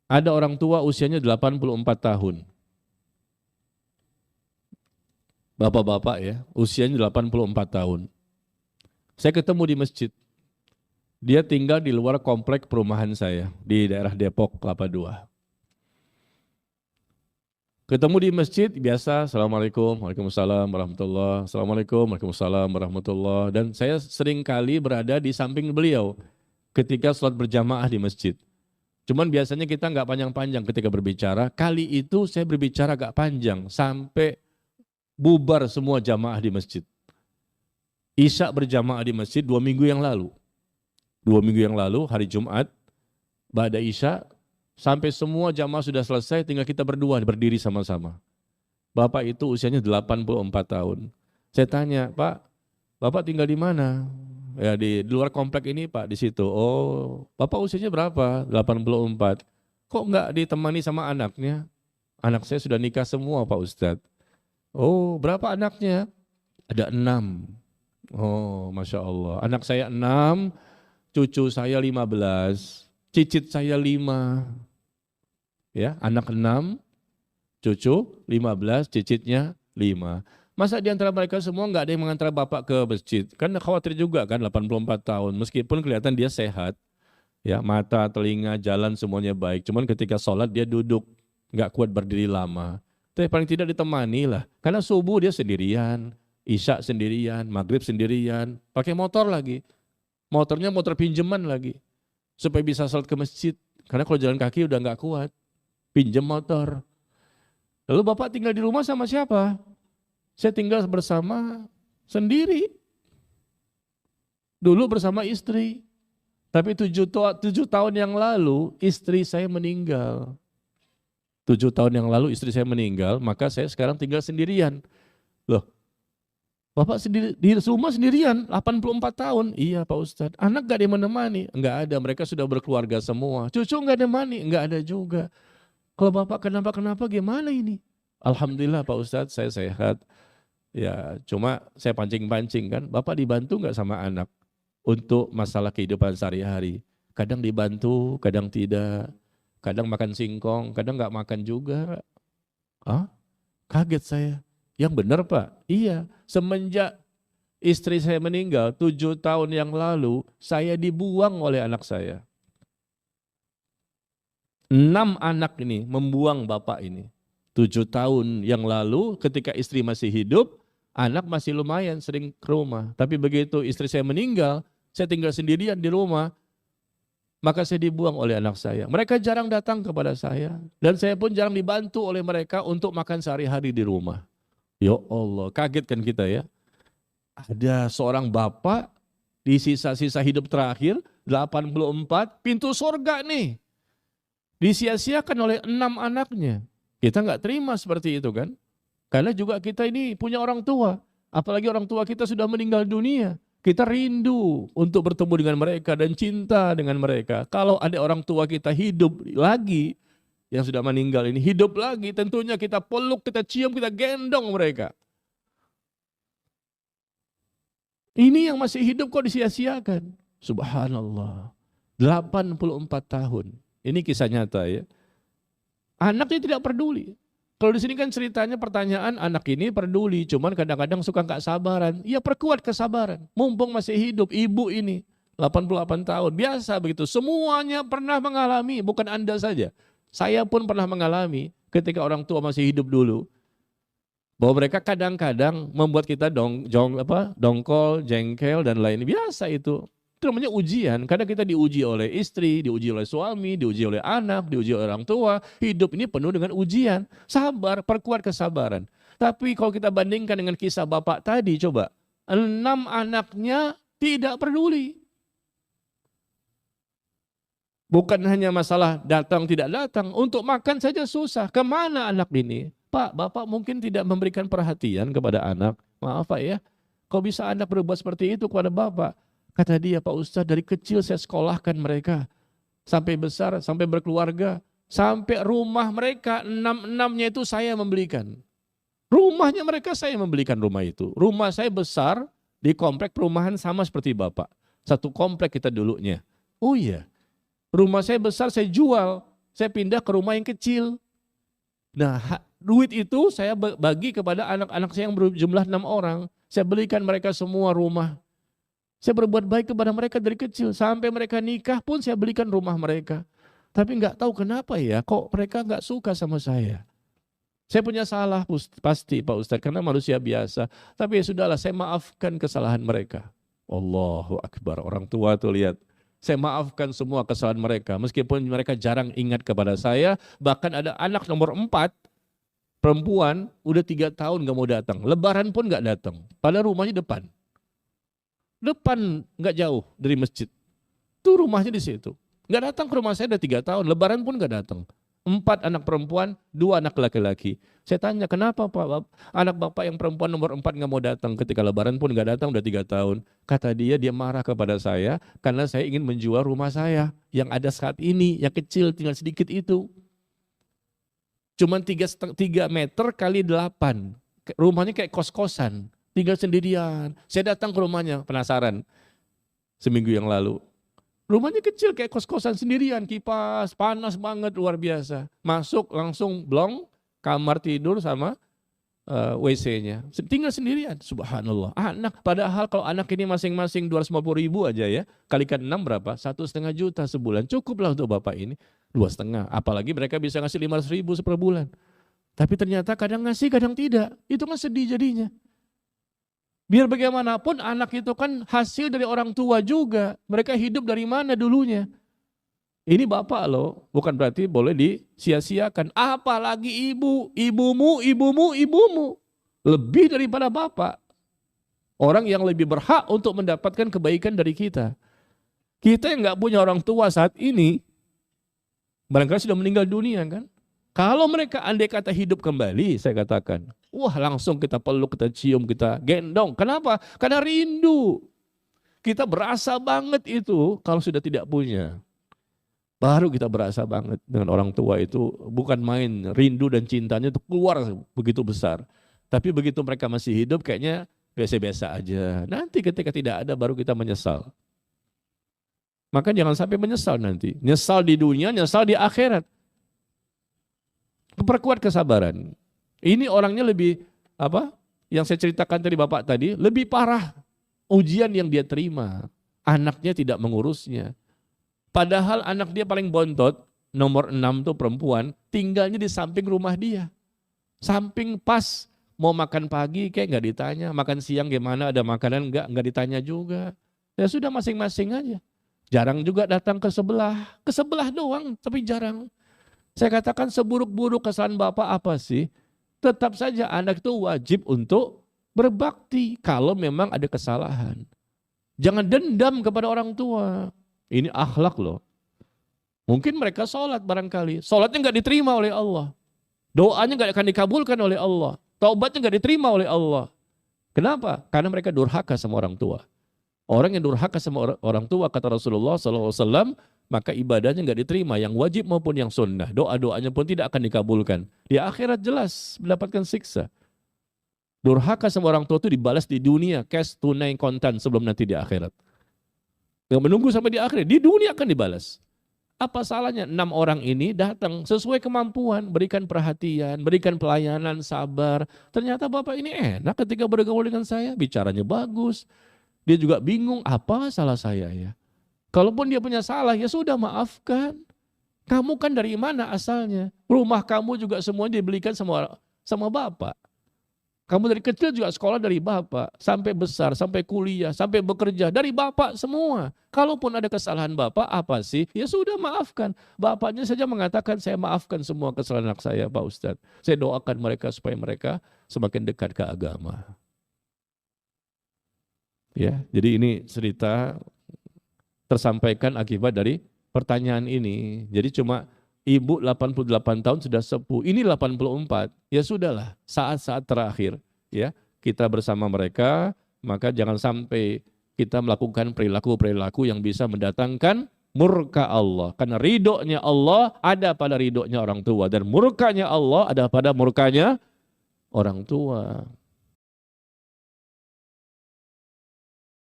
Ada orang tua usianya 84 tahun. Bapak-bapak ya, usianya 84 tahun. Saya ketemu di masjid. Dia tinggal di luar komplek perumahan saya di daerah Depok, Kelapa II. Ketemu di masjid biasa, Assalamualaikum, Waalaikumsalam, warahmatullah, Assalamualaikum, Waalaikumsalam, warahmatullah. Dan saya sering kali berada di samping beliau ketika sholat berjamaah di masjid. Cuman biasanya kita nggak panjang-panjang ketika berbicara. Kali itu saya berbicara agak panjang sampai bubar semua jamaah di masjid. Isya berjamaah di masjid 2 minggu yang lalu. 2 minggu yang lalu, hari Jumat, ba'da Isya, sampai semua jamaah sudah selesai, tinggal kita berdua berdiri sama-sama. Bapak itu usianya 84 tahun. Saya tanya, Pak, Bapak tinggal di mana? Ya di luar komplek ini Pak, di situ. Oh, Bapak usianya berapa? 84. Kok enggak ditemani sama anaknya? Anak saya sudah nikah semua Pak Ustadz. Oh, berapa anaknya? Ada 6. Oh, Masya Allah. Anak saya 6, cucu saya 15, cicit saya 5. Ya, anak 6, cucu 15, cicitnya 5. Masa di antara mereka semua nggak ada yang mengantar bapak ke masjid? Kan khawatir juga kan 84 tahun, meskipun kelihatan dia sehat. Ya, mata, telinga, jalan semuanya baik. Cuman ketika sholat dia duduk, nggak kuat berdiri lama. Tapi paling tidak ditemani lah. Karena subuh dia sendirian, isya sendirian, maghrib sendirian, pakai motor lagi. Motornya motor pinjaman lagi. Supaya bisa sholat ke masjid. Karena kalau jalan kaki udah nggak kuat. Pinjam motor. Lalu bapak tinggal di rumah sama siapa? Saya tinggal bersama sendiri. Dulu bersama istri. Tapi 7 tahun yang lalu istri saya meninggal. 7 tahun yang lalu istri saya meninggal, maka saya sekarang tinggal sendirian. Loh, Bapak sendiri, di rumah sendirian, 84 tahun. Iya Pak Ustadz, anak gak ada yang menemani? Enggak ada, mereka sudah berkeluarga semua. Cucu gak ada menemani? Enggak ada juga. Kalau Bapak kenapa-kenapa gimana ini? Alhamdulillah Pak Ustadz, saya sehat. Ya, cuma saya pancing-pancing kan, Bapak dibantu nggak sama anak untuk masalah kehidupan sehari-hari? Kadang dibantu, kadang tidak. Kadang makan singkong, kadang nggak makan juga. Ah, kaget saya. Yang benar Pak? Iya, semenjak istri saya meninggal 7 tahun yang lalu, saya dibuang oleh anak saya. 6 anak ini membuang bapak ini. 7 tahun yang lalu ketika istri masih hidup, anak masih lumayan sering ke rumah. Tapi begitu istri saya meninggal, saya tinggal sendirian di rumah, maka saya dibuang oleh anak saya. Mereka jarang datang kepada saya. Dan saya pun jarang dibantu oleh mereka untuk makan sehari-hari di rumah. Ya Allah, kaget kan kita ya. Ada seorang bapak di sisa-sisa hidup terakhir, 84, pintu surga nih. Disia-siakan oleh 6 anaknya. Kita nggak terima seperti itu kan. Karena juga kita ini punya orang tua. Apalagi orang tua kita sudah meninggal dunia. Kita rindu untuk bertemu dengan mereka dan cinta dengan mereka. Kalau ada orang tua kita hidup lagi, yang sudah meninggal ini hidup lagi, tentunya kita peluk, kita cium, kita gendong mereka. Ini yang masih hidup kok disia-siakan. Subhanallah. 84 tahun. Ini kisah nyata ya. Anaknya tidak peduli. Kalau di sini kan ceritanya pertanyaan anak ini peduli, cuman kadang-kadang suka nggak sabaran. Ya perkuat kesabaran. Mumpung masih hidup ibu ini 88 tahun. Biasa begitu. Semuanya pernah mengalami, bukan Anda saja. Saya pun pernah mengalami ketika orang tua masih hidup dulu. Bahwa mereka kadang-kadang membuat kita dongkol, jengkel dan lain. Biasa itu. Itu namanya ujian. Kadang kita diuji oleh istri, diuji oleh suami, diuji oleh anak, diuji oleh orang tua. Hidup ini penuh dengan ujian. Sabar, perkuat kesabaran. Tapi kalau kita bandingkan dengan kisah bapak tadi, coba. 6 anaknya tidak peduli. Bukan hanya masalah datang tidak datang. Untuk makan saja susah. Kemana anak ini? Pak, bapak mungkin tidak memberikan perhatian kepada anak. Maaf Pak ya. Kok bisa anak berbuat seperti itu kepada bapak? Kata dia, Pak Ustadz, dari kecil saya sekolahkan mereka. Sampai besar, sampai berkeluarga. Sampai rumah mereka, 6-6-nya itu saya membelikan. Rumahnya mereka saya membelikan rumah itu. Rumah saya besar, di komplek perumahan sama seperti Bapak. Satu komplek kita dulunya. Oh iya, rumah saya besar saya jual. saya pindah ke rumah yang kecil. Nah, duit itu saya bagi kepada anak-anak saya yang berjumlah 6 orang. Saya belikan mereka semua rumah. Saya berbuat baik kepada mereka dari kecil. Sampai mereka nikah pun saya belikan rumah mereka. Tapi nggak tahu kenapa ya, kok mereka nggak suka sama saya. Saya punya salah pasti Pak Ustadz, karena manusia biasa. Tapi ya sudahlah, saya maafkan kesalahan mereka. Allahu Akbar, orang tua tuh lihat. Saya maafkan semua kesalahan mereka. Meskipun mereka jarang ingat kepada saya. Bahkan ada anak nomor 4, perempuan, udah 3 tahun gak mau datang. Lebaran pun gak datang. Padahal rumahnya depan. Depan gak jauh dari masjid. Itu rumahnya di situ. Gak datang ke rumah saya udah 3 tahun. Lebaran pun gak datang. 4 anak perempuan, 2 anak laki-laki. Saya tanya, kenapa Pak? Anak bapak yang perempuan nomor 4 gak mau datang ketika lebaran pun gak datang udah 3 tahun. Kata dia marah kepada saya karena saya ingin menjual rumah saya yang ada saat ini, yang kecil tinggal sedikit itu. Cuman 3 meter kali 8. Rumahnya kayak kos-kosan, tinggal sendirian. Saya datang ke rumahnya, penasaran. Seminggu yang lalu. Rumahnya kecil kayak kos-kosan sendirian, kipas, panas banget, luar biasa. Masuk langsung blong, kamar tidur sama WC-nya. Tinggal sendirian, subhanallah. Anak, padahal kalau anak ini masing-masing 250.000 aja ya, kalikan 6 berapa? 1,5 juta sebulan. Cukuplah untuk bapak ini, 2,5. Apalagi mereka bisa ngasih 500.000 per bulan. Tapi ternyata kadang ngasih, kadang tidak. Itu kan sedih jadinya. Biar bagaimanapun anak itu kan hasil dari orang tua juga. Mereka hidup dari mana dulunya. Ini bapak loh, bukan berarti boleh disia-siakan. Apalagi ibumu. Lebih daripada bapak. Orang yang lebih berhak untuk mendapatkan kebaikan dari kita. Kita yang gak punya orang tua saat ini, barangkali sudah meninggal dunia kan. Kalau mereka andai kata hidup kembali, saya katakan, wah langsung kita peluk, kita cium, kita gendong. Kenapa? Karena rindu. Kita berasa banget itu kalau sudah tidak punya. Baru kita berasa banget dengan orang tua itu, bukan main, rindu dan cintanya itu keluar begitu besar. Tapi begitu mereka masih hidup kayaknya biasa-biasa aja. Nanti ketika tidak ada baru kita menyesal. Maka jangan sampai menyesal nanti. Nyesal di dunia, nyesal di akhirat. Perkuat kesabaran. Ini orangnya lebih yang saya ceritakan tadi bapak tadi, lebih parah ujian yang dia terima. Anaknya tidak mengurusnya. Padahal anak dia paling bontot, nomor 6 tuh perempuan, tinggalnya di samping rumah dia. Samping pas, mau makan pagi kayak nggak ditanya, makan siang gimana, ada makanan nggak ditanya juga. Ya sudah masing-masing aja. Jarang juga datang ke sebelah doang, tapi jarang. Saya katakan seburuk-buruk kesalahan bapak apa sih? Tetap saja anak itu wajib untuk berbakti kalau memang ada kesalahan. Jangan dendam kepada orang tua. Ini akhlak loh. Mungkin mereka sholat barangkali. Sholatnya nggak diterima oleh Allah. Doanya nggak akan dikabulkan oleh Allah. Taubatnya nggak diterima oleh Allah. Kenapa? Karena mereka durhaka sama orang tua. Orang yang durhaka sama orang tua, kata Rasulullah SAW, maka ibadahnya nggak diterima, yang wajib maupun yang sunnah. Doa-doanya pun tidak akan dikabulkan. Di akhirat jelas mendapatkan siksa. Durhaka sama orang tua itu dibalas di dunia, cash, tunai, kontan sebelum nanti di akhirat. Yang menunggu sampai di akhirat, di dunia akan dibalas. Apa salahnya 6 orang ini datang sesuai kemampuan, berikan perhatian, berikan pelayanan, sabar. Ternyata bapak ini enak ketika bergaul dengan saya, bicaranya bagus. Dia juga bingung, apa salah saya ya? Kalaupun dia punya salah, ya sudah maafkan. Kamu kan dari mana asalnya? Rumah kamu juga semuanya dibelikan sama bapak. Kamu dari kecil juga sekolah dari bapak. Sampai besar, sampai kuliah, sampai bekerja. Dari bapak semua. Kalaupun ada kesalahan bapak, apa sih? Ya sudah maafkan. Bapaknya saja mengatakan, saya maafkan semua kesalahan anak saya Pak Ustadz. Saya doakan mereka supaya mereka semakin dekat ke agama. Ya, jadi ini cerita tersampaikan akibat dari pertanyaan ini. Jadi cuma ibu 88 tahun sudah sepuh, ini 84. Ya sudahlah, saat-saat terakhir ya kita bersama mereka, maka jangan sampai kita melakukan perilaku-perilaku yang bisa mendatangkan murka Allah. Karena ridhonya Allah ada pada ridhonya orang tua dan murkanya Allah ada pada murkanya orang tua.